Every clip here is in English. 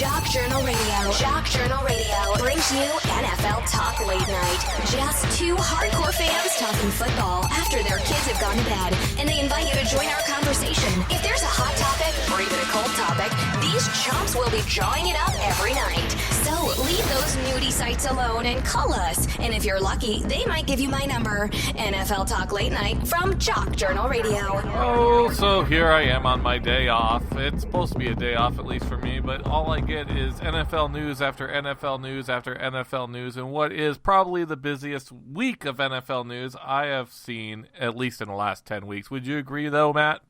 Jock Journal Radio. Jock Journal Radio brings you NFL Talk Late Night. Just two hardcore fans talking football after their kids have gone to bed, and they invite you to join our conversation. If there's a hot topic or even a cold topic, these chumps will be drawing it up every night. So leave those nudie sites alone and call us. And if you're lucky, they might give you my number. NFL Talk Late Night from Jock Journal Radio. Oh, so here I am on my day off. It's supposed to be a day off, at least for me, but all I get is NFL news after NFL news after NFL news, and what is probably the busiest week of NFL news I have seen, at least in the last 10 weeks. Would you agree, though, Matt?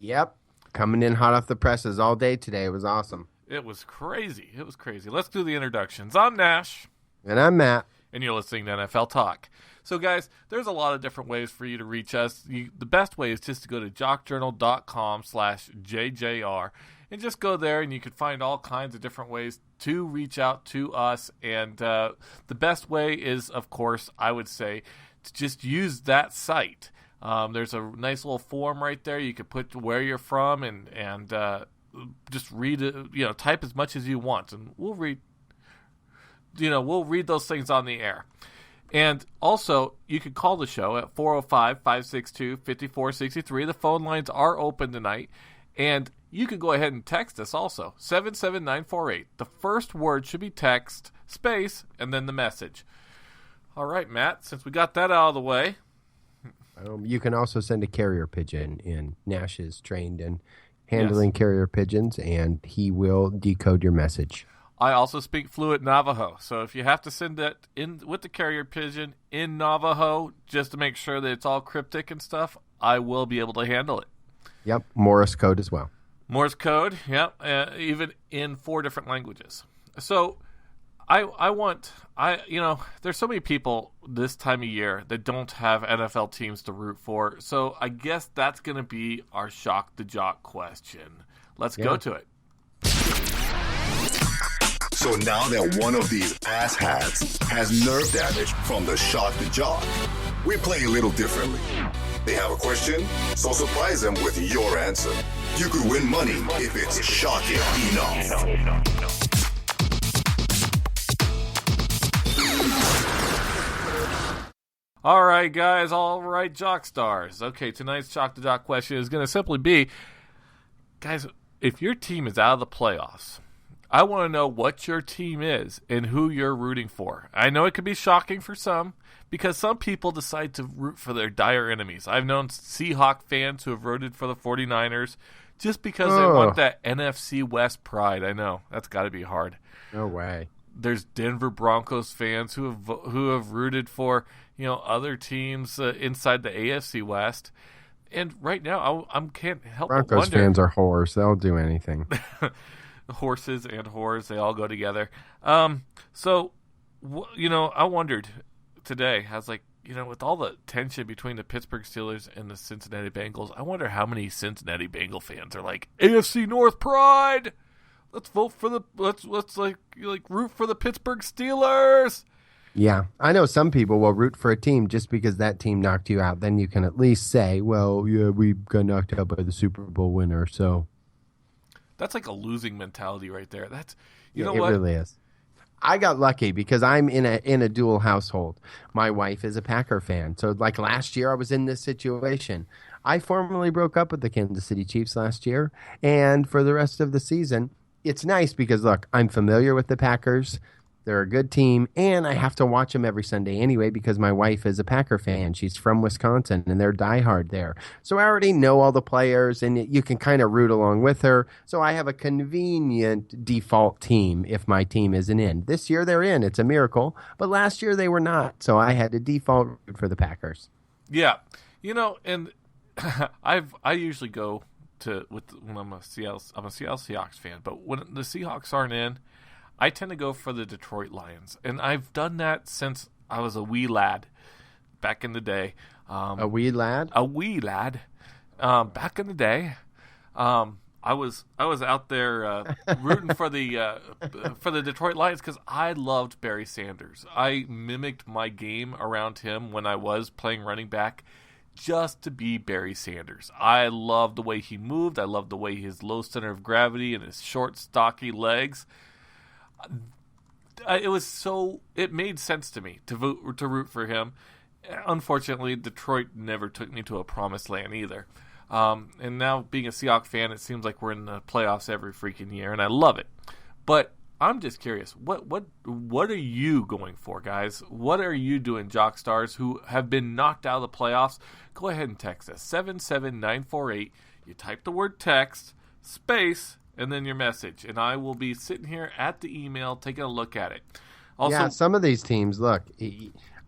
Yep. Coming in hot off the presses all day today. It was awesome. It was crazy. It was crazy. Let's do the introductions. I'm Nash. And I'm Matt. And you're listening to NFL Talk. So, guys, there's a lot of different ways for you to reach us. The best way is just to go to jockjournal.com/JJR and just go there, and you can find all kinds of different ways to reach out to us. And the best way is, of course, I would say, to just use that site. There's a nice little form right there. You can put where you're from and just read it, type as much as you want, and we'll read those things on the air. And also, you can call the show at 405-562-5463. The phone lines are open tonight. And you can go ahead and text us also, 77948. The first word should be text, space, and then the message. All right, Matt, since we got that out of the way. You can also send a carrier pigeon in. Nash is trained in handling carrier pigeons, and he will decode your message. I also speak fluent Navajo, so if you have to send it in with the carrier pigeon in Navajo, just to make sure that it's all cryptic and stuff, I will be able to handle it. Yep, Morse code as well. Morse code, yep, even in 4 different languages. So there's so many people this time of year that don't have NFL teams to root for, so I guess that's going to be our Shock the Jock question. Let's go to it. So now that one of these asshats has nerve damage from the Shock the Jock, we play a little differently. They have a question, so surprise them with your answer. You could win money if it's shocking enough. All right, guys. All right, Jock Stars. Okay, tonight's Shock the Jock question is going to simply be, guys, if your team is out of the playoffs, I want to know what your team is and who you're rooting for. I know it could be shocking for some because some people decide to root for their dire enemies. I've known Seahawk fans who have rooted for the 49ers just because they want that NFC West pride. I know. That's got to be hard. No way. There's Denver Broncos fans who have rooted for, other teams inside the AFC West. And right now, I can't help but wonder. Broncos fans are whores. They'll do anything. Horses and whores, they all go together. I wondered today, I was like, with all the tension between the Pittsburgh Steelers and the Cincinnati Bengals, I wonder how many Cincinnati Bengal fans are like, AFC North pride! Let's vote for let's root for the Pittsburgh Steelers! Yeah, I know some people will root for a team just because that team knocked you out. Then you can at least say, well, yeah, we got knocked out by the Super Bowl winner, so... That's like a losing mentality right there. That's it really is. I got lucky because I'm in a dual household. My wife is a Packer fan. So like last year I was in this situation. I formally broke up with the Kansas City Chiefs last year, and for the rest of the season, it's nice because look, I'm familiar with the Packers. They're a good team, and I have to watch them every Sunday anyway because my wife is a Packer fan. She's from Wisconsin, and they're diehard there. So I already know all the players, and you can kind of root along with her. So I have a convenient default team if my team isn't in. This year they're in. It's a miracle. But last year they were not, so I had to default root for the Packers. Yeah. And I usually go when I'm a Seattle Seahawks fan, but when the Seahawks aren't in, I tend to go for the Detroit Lions, and I've done that since I was a wee lad back in the day. A wee lad? A wee lad. Back in the day, I was out there rooting for the Detroit Lions because I loved Barry Sanders. I mimicked my game around him when I was playing running back just to be Barry Sanders. I love the way he moved. I love the way his low center of gravity and his short, stocky legs. It made sense to me to root for him. Unfortunately, Detroit never took me to a promised land either. And now being a Seahawks fan, it seems like we're in the playoffs every freaking year, and I love it. But I'm just curious, what are you going for, guys? What are you doing, Jock Stars, who have been knocked out of the playoffs? Go ahead and text us, 77948. You type the word text, space, and then your message. And I will be sitting here at the email taking a look at it. Also, yeah, some of these teams, look,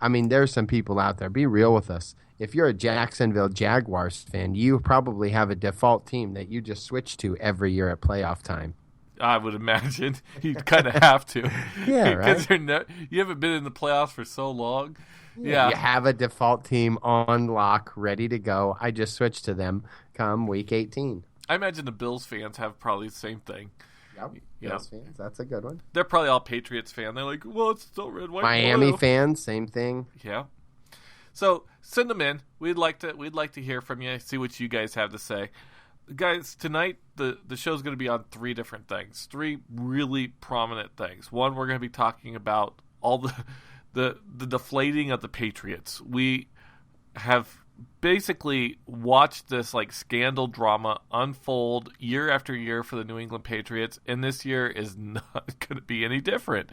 I mean, there's some people out there. Be real with us. If you're a Jacksonville Jaguars fan, you probably have a default team that you just switch to every year at playoff time. I would imagine you kind of have to. Yeah, right. Because you haven't been in the playoffs for so long. Yeah. You have a default team on lock, ready to go. I just switched to them come week 18. I imagine the Bills fans have probably the same thing. Yep. Bills fans, that's a good one. They're probably all Patriots fan. They're like, well, it's still red, white, Miami blue. fans, same thing. Yeah. So send them in. We'd like to hear from you. See what you guys have to say. Guys, tonight the show's going to be on three different things, three really prominent things. One, we're going to be talking about all the deflating of the Patriots. We have basically watched this like scandal drama unfold year after year for the New England Patriots, and this year is not going to be any different.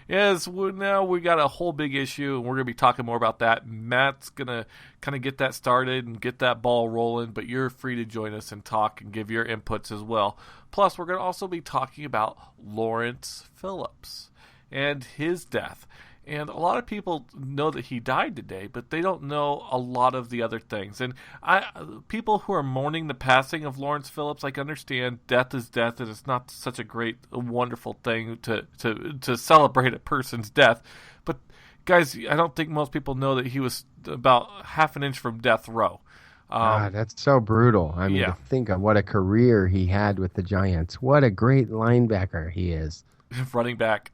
Yes, now we got a whole big issue, and we're going to be talking more about that. Matt's going to kind of get that started and get that ball rolling, but you're free to join us and talk and give your inputs as well. Plus, we're going to also be talking about Lawrence Phillips and his death. And a lot of people know that he died today, but they don't know a lot of the other things. And people who are mourning the passing of Lawrence Phillips, like, understand death is death, and it's not such a great, wonderful thing to celebrate a person's death. But, guys, I don't think most people know that he was about half an inch from death row. That's so brutal. I mean, to think of what a career he had with the Giants. What a great linebacker he is. Running back.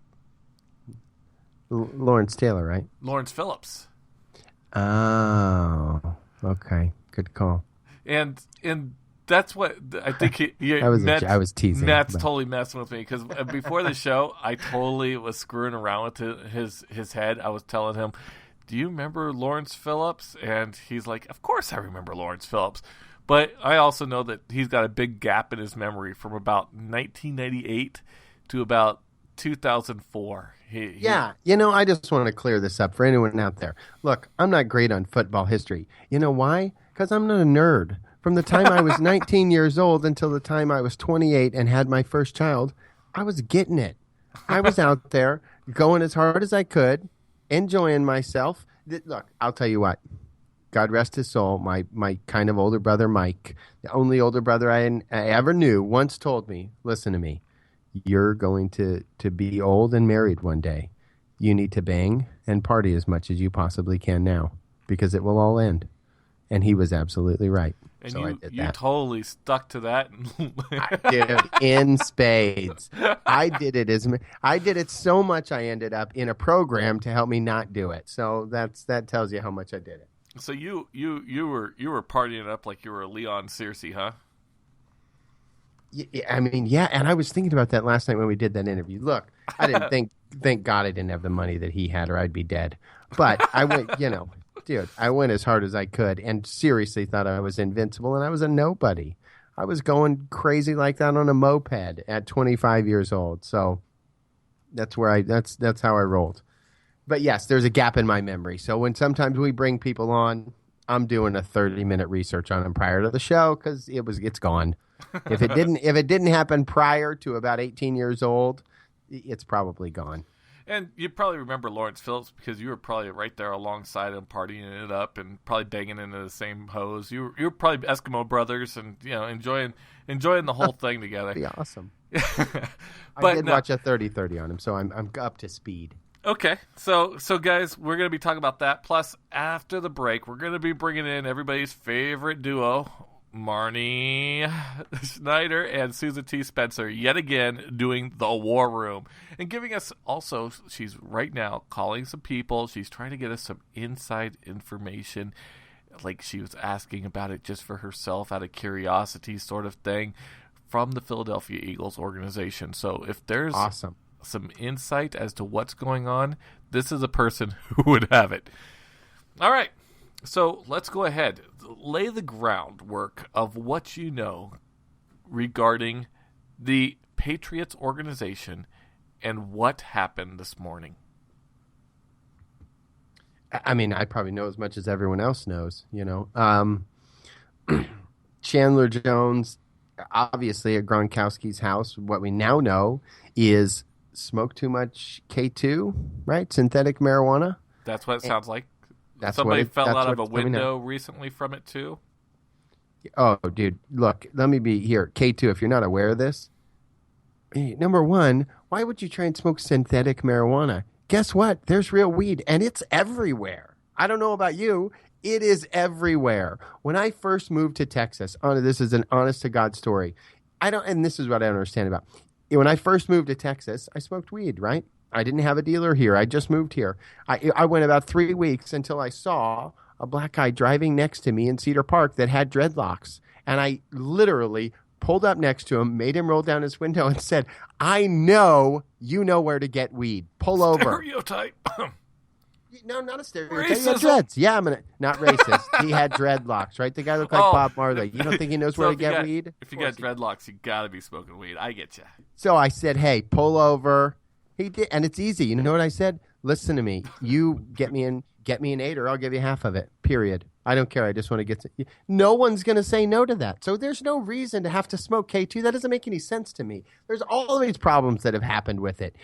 Lawrence Taylor, right? Lawrence Phillips. Oh, okay. Good call. And that's what I think I was teasing. Matt's totally messing with me because before the show, I totally was screwing around with his head. I was telling him, do you remember Lawrence Phillips? And he's like, of course I remember Lawrence Phillips. But I also know that he's got a big gap in his memory from about 1998 to about 2004. Yeah, I just want to clear this up for anyone out there. Look, I'm not great on football history. You know why? Because I'm not a nerd. From the time I was 19 years old until the time I was 28 and had my first child, I was getting it. I was out there going as hard as I could, enjoying myself. Look, I'll tell you what. God rest his soul, my kind of older brother, Mike, the only older brother I ever knew, once told me, listen to me. You're going to be old and married one day. You need to bang and party as much as you possibly can now because it will all end. And he was absolutely right. And so I did you that. Totally stuck to that. I did it in spades. I did it so much I ended up in a program to help me not do it. So that tells you how much I did it. So you were partying it up like you were a Leon Searcy, huh? I mean, yeah, and I was thinking about that last night when we did that interview. Look, I didn't thank God I didn't have the money that he had or I'd be dead. But I went, dude, I went as hard as I could and seriously thought I was invincible and I was a nobody. I was going crazy like that on a moped at 25 years old. So that's how I rolled. But yes, there's a gap in my memory. So when sometimes we bring people on, I'm doing a 30-minute research on them prior to the show because it's gone. If it didn't happen prior to about 18 years old, it's probably gone. And you probably remember Lawrence Phillips because you were probably right there alongside him, partying it up and probably banging into the same hose. You were probably Eskimo brothers and enjoying the whole thing together. That'd be awesome. I did watch a 30-30 on him, so I'm up to speed. Okay, so guys, we're going to be talking about that. Plus, after the break, we're going to be bringing in everybody's favorite duo, Marnie Schneider and Susan T. Spencer, yet again doing the War Room and giving us also, she's right now calling some people. She's trying to get us some inside information like she was asking about it just for herself out of curiosity sort of thing from the Philadelphia Eagles organization. So if there's some insight as to what's going on, this is a person who would have it. All right, so let's go ahead. Lay the groundwork of what you know regarding the Patriots organization and what happened this morning. I mean, I probably know as much as everyone else knows, Chandler Jones, obviously at Gronkowski's house, what we now know is smoked too much K2, right? Synthetic marijuana. That's what it sounds like. Somebody fell out of a window recently from it too. Oh, dude, look, let me be here. K2, if you're not aware of this, number one, why would you try and smoke synthetic marijuana? Guess what? There's real weed, and it's everywhere. I don't know about you. It is everywhere. When I first moved to Texas, this is an honest-to-God story. And this is what I don't understand about. When I first moved to Texas, I smoked weed, right? I didn't have a dealer here. I just moved here. I went about 3 weeks until I saw a black guy driving next to me in Cedar Park that had dreadlocks. And I literally pulled up next to him, made him roll down his window and said, I know you know where to get weed. Pull over. Stereotype. No, not a stereotype. Racism. He had dreads. Yeah, not racist. He had dreadlocks, right? The guy looked like Bob Marley. You don't think he knows where to get weed? If you got dreadlocks, you got to be smoking weed. I get you. So I said, hey, pull over. He did, and it's easy. You know what I said? Listen to me. You get me an 8, or I'll give you half of it. Period. I don't care. I just want to get to. No one's going to say no to that. So there's no reason to have to smoke K2. That doesn't make any sense to me. There's all these problems that have happened with it.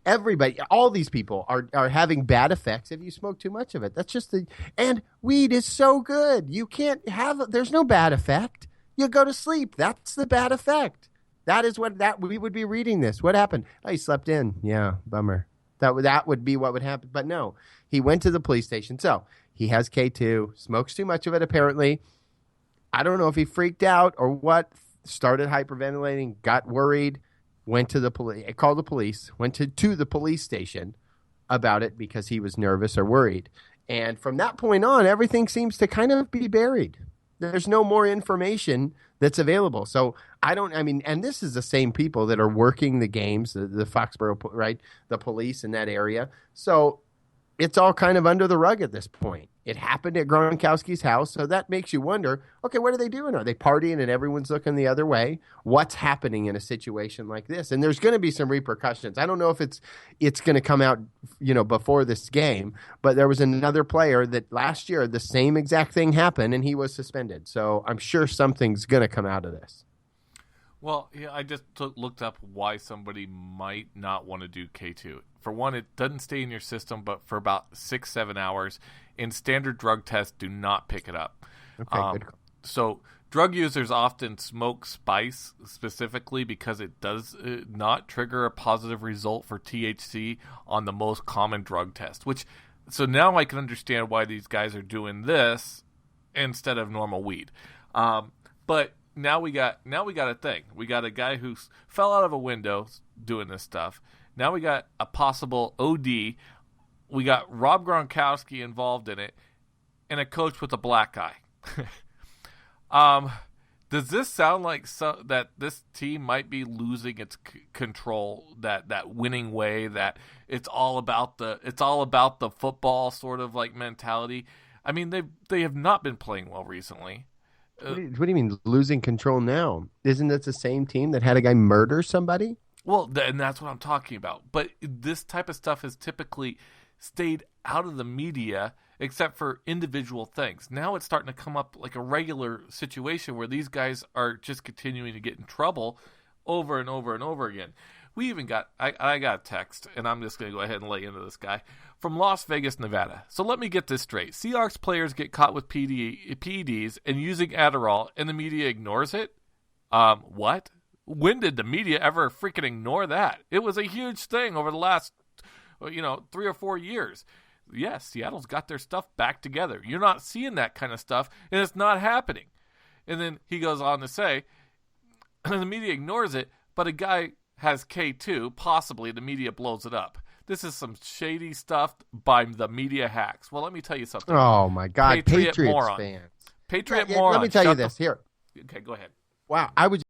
Everybody, all these people are having bad effects if you smoke too much of it. That's just and weed is so good. You can't there's no bad effect. You go to sleep. That's the bad effect. That is we would be reading this. What happened? Oh, he slept in. Yeah, bummer. That would be what would happen. But no, he went to the police station. So he has K2, smokes too much of it apparently. I don't know if he freaked out or what, started hyperventilating, got worried, went to the police, called the police, went to the police station about it because he was nervous or worried. And from that point on, everything seems to kind of be buried. There's no more information that's available. So and this is the same people that are working the games, the Foxborough, right? The police in that area. So it's all kind of under the rug at this point. It happened at Gronkowski's house. So that makes you wonder, okay, what are they doing? Are they partying and everyone's looking the other way? What's happening in a situation like this? And there's going to be some repercussions. I don't know if it's going to come out, before this game, but there was another player that last year, the same exact thing happened and he was suspended. So I'm sure something's going to come out of this. Well, yeah, I just looked up why somebody might not want to do K2. For one, it doesn't stay in your system, but for about 6-7 hours, and standard drug tests do not pick it up. Okay, good. So drug users often smoke spice specifically because it does not trigger a positive result for THC on the most common drug test. So now I can understand why these guys are doing this instead of normal weed. But now we got a thing. We got a guy who fell out of a window doing this stuff. Now we got a possible OD. We got Rob Gronkowski involved in it, and a coach with a black eye. Does this sound like that this team might be losing its control, that winning way, that it's all about the football sort of like mentality? I mean, they have not been playing well recently. What do you mean losing control now? Isn't that the same team that had a guy murder somebody? Well, and that's what I'm talking about. But this type of stuff has typically stayed out of the media except for individual things. Now it's starting to come up like a regular situation where these guys are just continuing to get in trouble over and over and over again. We even got, I got a text, and I'm just going to go ahead and lay into this guy, from Las Vegas, Nevada. So let me get this straight. Seahawks players get caught with PEDs and using Adderall, and the media ignores it? What? When did the media ever freaking ignore that? It was a huge thing over the last, 3 or 4 years. Yes, Seattle's got their stuff back together. You're not seeing that kind of stuff, and it's not happening. And then he goes on to say, the media ignores it, but a guy has K2, possibly the media blows it up. This is some shady stuff by the media hacks. Well, let me tell you something. Oh my God, Patriot Patriots moron. fans. Patriot Yeah, moron. let me tell you Shut this. Here. Okay, go ahead. Wow, I was